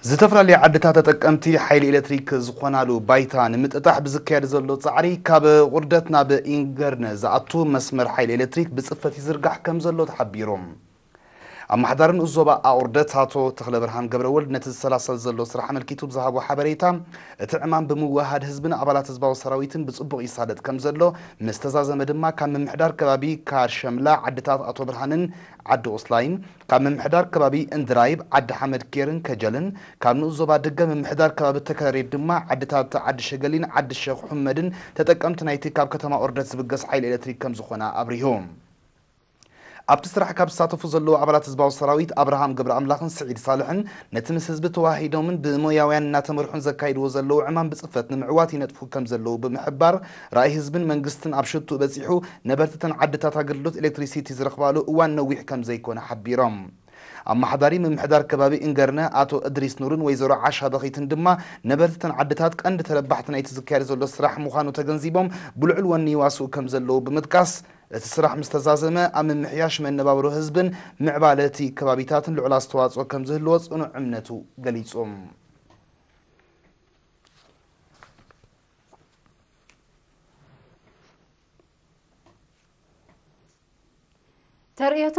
ዝተፈላልዩ ዓድታት ተጠቀምቲ ሓይሊ ኤሌክትሪክ ዝኾናሉ ባይታ ንምጥጣሕ ብዝካየድ ዘሎ ጻዕሪ ካብ ቁርደት ናብ ኢንገርነ ዝኣቱ መስመር ሓይሊ ኤሌክትሪክ ብጽፈት ይዝርጋሕ ከም ዘሎ ተሓቢሮም ኣማሕዳርን እዞባ ኣውርደት ኣቶ ተክለ ብርሃን ገብረወልድ ነቲ ዝሰላሰል ዘሎ ስራሕ መልኪቱ ብዝሃቦ ሓበሬታ እቲ ዕማም ብምዋሃድ ህዝብን ኣባላት ህዝባዊ ሰራዊትን ብጽቡቕ ይሳለጥ ከም ዘሎ ምስተዛዘመ ድማ ካብ ምምሕዳር ከባቢ ካርሸምላ ዓድታት ኣቶ ብርሃንን ዓዲ ኦስላይን ካብ ምምሕዳር ከባቢ እንድራይብ ዓዲ ሓመድ ኬርን ከጀልን ካብ ንእዞባ ድገ ምምሕዳር ከባቢ ተከረሬት ድማ ዓድታት ዓዲ ሸገሊን ዓዲ ሸኽ ሑመድን ተጠቀምቲ ናይቲ ካብ ከተማ ኦርደት ዝብገስ ሓይሊ ኤሌክትሪክ ከም ዝኾነ አብሪሆም ኣብቲ ስራሕ ካብ ዝሳተፉ ዘለዉ ኣባላት ህዝባዊ ሰራዊት አብርሃም ገብረ ኣምላኽን ስዒድ ሳልሕን ነቲ ምስ ህዝቢ ተዋሂዶምን ብሞያውያን እናተመርሑን ዘካይድዎ ዘለዉ ዕማም ብጽፈት ንምዕዋት ይነጥፉ ከም ዘለዉ ብምሕባር ራእይ ህዝብን መንግስትን ኣብ ሽቱ በፂሑ ነበርትተን ዓድታት ኣገልግሎት ኤሌክትሪሲቲ ዝረኽባሉ እዋን ነዊሕ ከም ዘይኮነ ሓቢሮም ኣማሕዳሪ ምምሕዳር ከባቢ እንገርነ አቶ እድሪስ ኑርን ወይዘሮ ዓሻ በኺትን ድማ ነበርትተን ዓድታት ቀንዲ ተረባሕቲ ናይቲ ዝካየድ ዘሎ ስራሕ ምዃኑ ተገንዚቦም ብልዑል ወኒ ይዋስኡ ከም ዘለዉ ብምጥቃስ እቲ ስራሕ ምስተዛዘመ ኣብ ምምሕያሽ መነባብሮ ህዝብን ምዕባለቲ ከባቢታትን ልዑል ኣስተዋጽኦ ከም ዝህልዎ ጽኑዕ እምነቱ ገሊጾም ተርእየቱ